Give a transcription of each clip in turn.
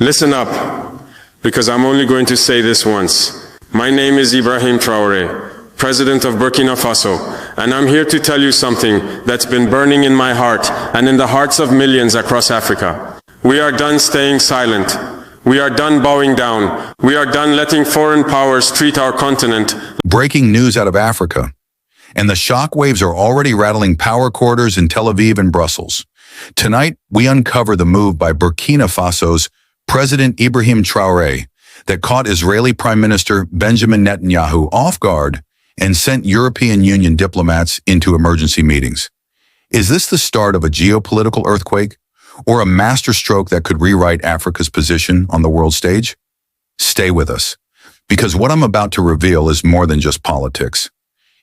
Listen up, because I'm only going to say this once. My name is Ibrahim Traoré, President of Burkina Faso, and I'm here to tell you something that's been burning in my heart and in the hearts of millions across Africa. We are done staying silent. We are done bowing down. We are done letting foreign powers treat our continent. Breaking news out of Africa. And the shockwaves are already rattling power corridors in Tel Aviv and Brussels. Tonight, we uncover the move by Burkina Faso's President Ibrahim Traoré that caught Israeli Prime Minister Benjamin Netanyahu off guard and sent European Union diplomats into emergency meetings. Is this the start of a geopolitical earthquake or a masterstroke that could rewrite Africa's position on the world stage? Stay with us, because what I'm about to reveal is more than just politics.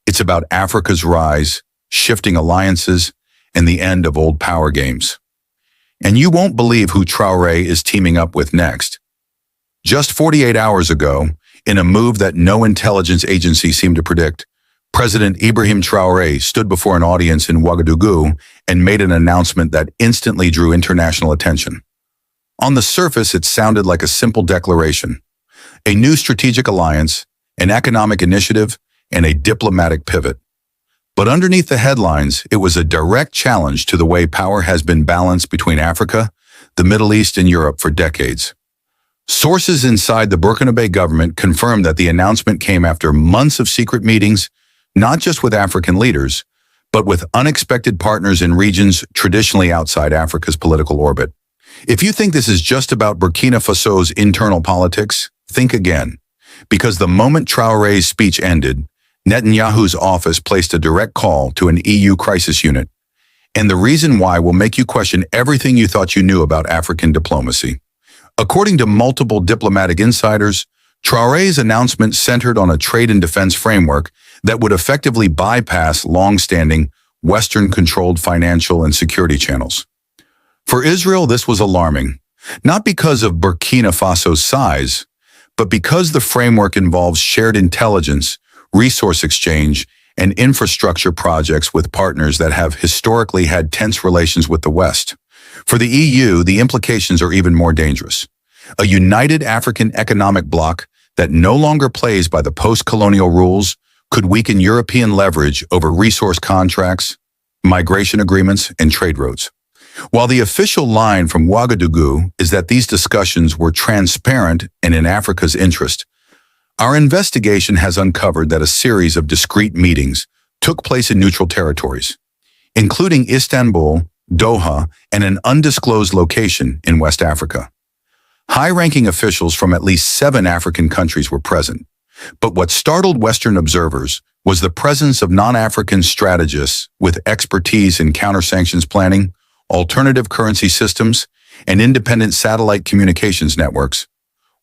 It's about Africa's rise, shifting alliances, and the end of old power games. And you won't believe who Traoré is teaming up with next. Just 48 hours ago, in a move that no intelligence agency seemed to predict, President Ibrahim Traoré stood before an audience in Ouagadougou and made an announcement that instantly drew international attention. On the surface, it sounded like a simple declaration: a new strategic alliance, an economic initiative, and a diplomatic pivot. But underneath the headlines, it was a direct challenge to the way power has been balanced between Africa, the Middle East, and Europe for decades. Sources inside the Burkina government confirmed that the announcement came after months of secret meetings, not just with African leaders, but with unexpected partners in regions traditionally outside Africa's political orbit. If you think this is just about Burkina Faso's internal politics, think again. Because the moment Traoré's speech ended, Netanyahu's office placed a direct call to an EU crisis unit. And the reason why will make you question everything you thought you knew about African diplomacy. According to multiple diplomatic insiders, Traoré's announcement centered on a trade and defense framework that would effectively bypass long-standing Western-controlled financial and security channels. For Israel, this was alarming, not because of Burkina Faso's size, but because the framework involves shared intelligence, resource exchange, and infrastructure projects with partners that have historically had tense relations with the West. For the EU, the implications are even more dangerous. A united African economic bloc that no longer plays by the post-colonial rules could weaken European leverage over resource contracts, migration agreements, and trade routes. While the official line from Ouagadougou is that these discussions were transparent and in Africa's interest, our investigation has uncovered that a series of discrete meetings took place in neutral territories, including Istanbul, Doha, and an undisclosed location in West Africa. High-ranking officials from at least 7 African countries were present, but what startled Western observers was the presence of non-African strategists with expertise in counter-sanctions planning, alternative currency systems, and independent satellite communications networks.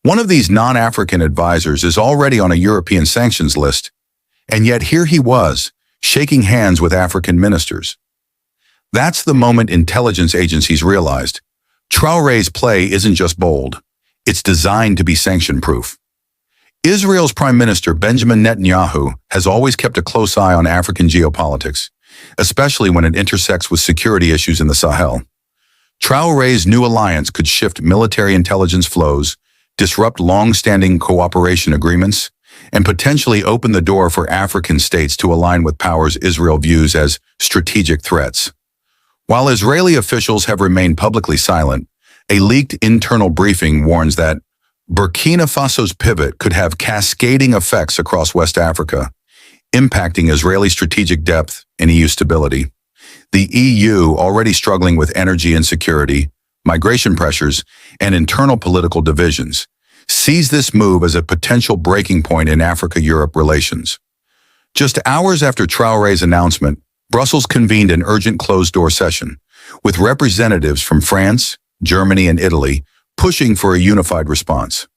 One of these non-African advisors is already on a European sanctions list, and yet here he was, shaking hands with African ministers. That's the moment intelligence agencies realized Traoré's play isn't just bold, it's designed to be sanction-proof. Israel's Prime Minister Benjamin Netanyahu has always kept a close eye on African geopolitics, especially when it intersects with security issues in the Sahel. Traoré's new alliance could shift military intelligence flows, disrupt long-standing cooperation agreements, and potentially open the door for African states to align with powers Israel views as strategic threats. While Israeli officials have remained publicly silent, a leaked internal briefing warns that Burkina Faso's pivot could have cascading effects across West Africa, impacting Israeli strategic depth and EU stability. The EU, already struggling with energy insecurity, migration pressures, and internal political divisions, sees this move as a potential breaking point in Africa-Europe relations. Just hours after Traoré's announcement, Brussels convened an urgent closed-door session, with representatives from France, Germany, and Italy pushing for a unified response.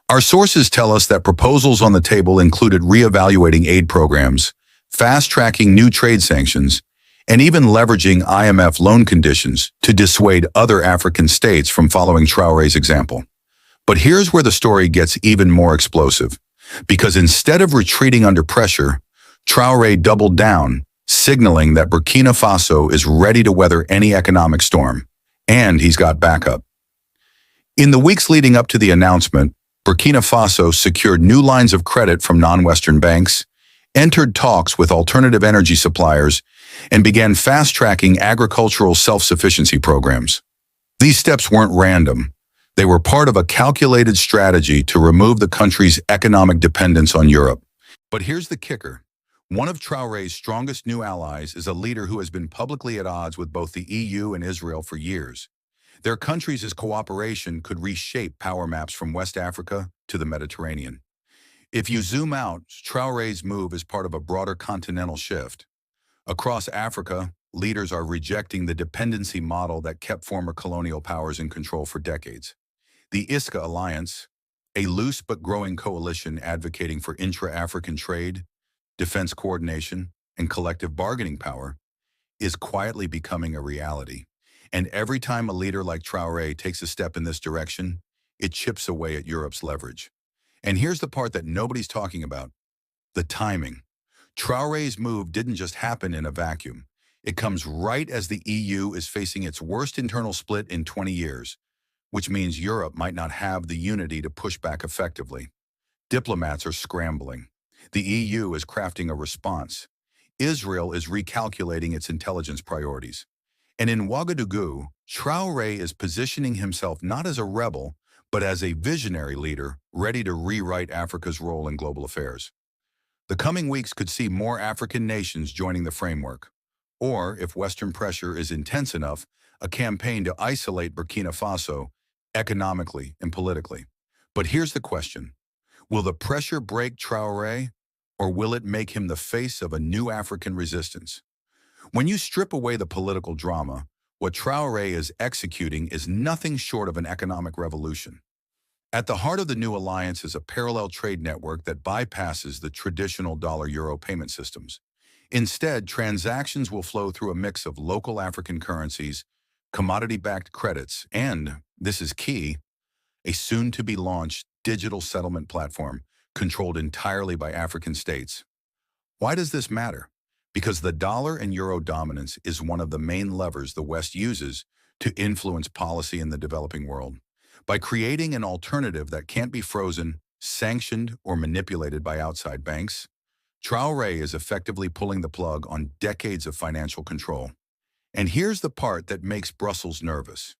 Our sources tell us that proposals on the table included reevaluating aid programs, fast-tracking new trade sanctions, and even leveraging IMF loan conditions to dissuade other African states from following Traoré's example. But here's where the story gets even more explosive, because instead of retreating under pressure, Traoré doubled down, signaling that Burkina Faso is ready to weather any economic storm, and he's got backup. In the weeks leading up to the announcement, Burkina Faso secured new lines of credit from non-Western banks, entered talks with alternative energy suppliers, and began fast-tracking agricultural self-sufficiency programs. These steps weren't random. They were part of a calculated strategy to remove the country's economic dependence on Europe. But here's the kicker. One of Traoré's strongest new allies is a leader who has been publicly at odds with both the EU and Israel for years. Their countries' cooperation could reshape power maps from West Africa to the Mediterranean. If you zoom out, Traoré's move is part of a broader continental shift. Across Africa, leaders are rejecting the dependency model that kept former colonial powers in control for decades. The ISCA alliance, a loose but growing coalition advocating for intra-African trade, defense coordination, and collective bargaining power, is quietly becoming a reality. And every time a leader like Traoré takes a step in this direction, it chips away at Europe's leverage. And here's the part that nobody's talking about: the timing. Traoré's move didn't just happen in a vacuum. It comes right as the EU is facing its worst internal split in 20 years, which means Europe might not have the unity to push back effectively. Diplomats are scrambling. The EU is crafting a response. Israel is recalculating its intelligence priorities. And in Ouagadougou, Traoré is positioning himself not as a rebel, but as a visionary leader ready to rewrite Africa's role in global affairs. The coming weeks could see more African nations joining the framework, or, if Western pressure is intense enough, a campaign to isolate Burkina Faso economically and politically. But here's the question: will the pressure break Traoré, or will it make him the face of a new African resistance? When you strip away the political drama, what Traoré is executing is nothing short of an economic revolution. At the heart of the new alliance is a parallel trade network that bypasses the traditional dollar-euro payment systems. Instead, transactions will flow through a mix of local African currencies, commodity-backed credits, and, this is key, a soon-to-be-launched digital settlement platform controlled entirely by African states. Why does this matter? Because the dollar and euro dominance is one of the main levers the West uses to influence policy in the developing world. By creating an alternative that can't be frozen, sanctioned, or manipulated by outside banks, Traoré is effectively pulling the plug on decades of financial control. And here's the part that makes Brussels nervous.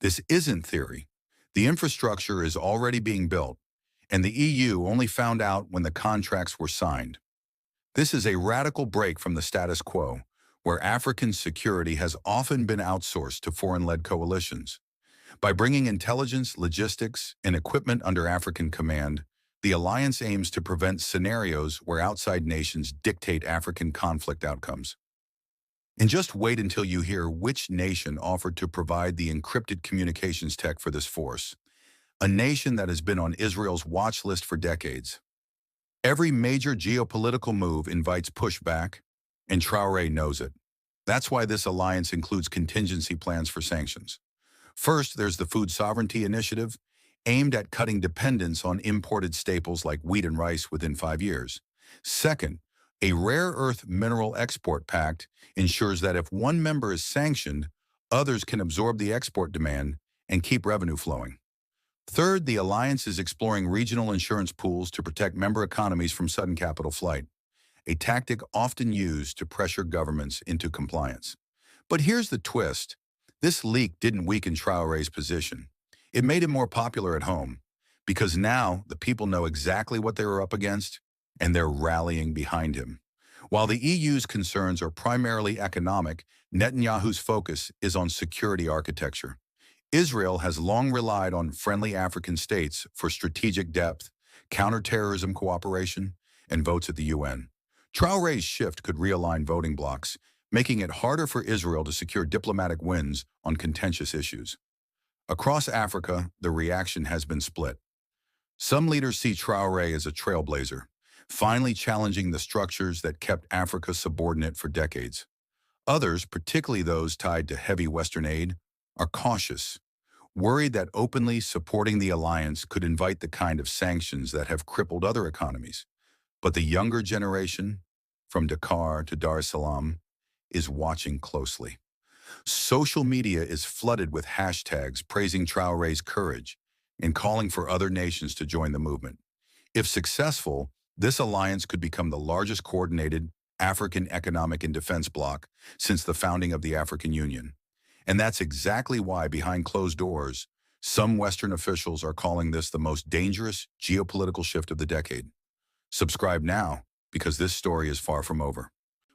This isn't theory. The infrastructure is already being built, and the EU only found out when the contracts were signed. This is a radical break from the status quo, where African security has often been outsourced to foreign-led coalitions. By bringing intelligence, logistics, and equipment under African command, the alliance aims to prevent scenarios where outside nations dictate African conflict outcomes. And just wait until you hear which nation offered to provide the encrypted communications tech for this force, a nation that has been on Israel's watch list for decades. Every major geopolitical move invites pushback, and Traoré knows it. That's why this alliance includes contingency plans for sanctions. First, there's the Food Sovereignty Initiative, aimed at cutting dependence on imported staples like wheat and rice within 5 years. Second, a rare earth mineral export pact ensures that if one member is sanctioned, others can absorb the export demand and keep revenue flowing. Third, the alliance is exploring regional insurance pools to protect member economies from sudden capital flight, a tactic often used to pressure governments into compliance. But here's the twist. This leak didn't weaken Traoré's position. It made him more popular at home, because now the people know exactly what they were up against, and they're rallying behind him. While the EU's concerns are primarily economic, Netanyahu's focus is on security architecture. Israel has long relied on friendly African states for strategic depth, counterterrorism cooperation, and votes at the UN. Traoré's shift could realign voting blocs, making it harder for Israel to secure diplomatic wins on contentious issues. Across Africa, the reaction has been split. Some leaders see Traoré as a trailblazer, finally challenging the structures that kept Africa subordinate for decades. Others, particularly those tied to heavy Western aid, are cautious, worried that openly supporting the alliance could invite the kind of sanctions that have crippled other economies. But the younger generation, from Dakar to Dar es Salaam, is watching closely. Social media is flooded with hashtags praising Traoré's courage, and calling for other nations to join the movement. If successful, this alliance could become the largest coordinated African economic and defense bloc since the founding of the African Union. And that's exactly why, behind closed doors, some Western officials are calling this the most dangerous geopolitical shift of the decade. Subscribe now, because this story is far from over.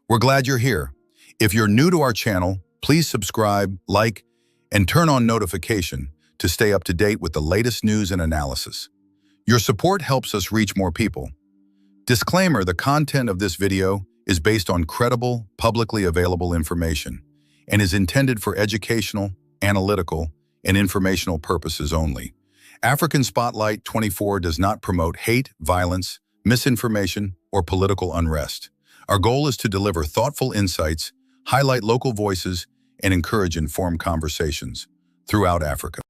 We're glad you're here. If you're new to our channel, please subscribe, like, and turn on notification to stay up to date with the latest news and analysis. Your support helps us reach more people. Disclaimer: the content of this video is based on credible, publicly available information and is intended for educational, analytical, and informational purposes only. African Spotlight 24 does not promote hate, violence, misinformation, or political unrest. Our goal is to deliver thoughtful insights, highlight local voices, and encourage informed conversations throughout Africa.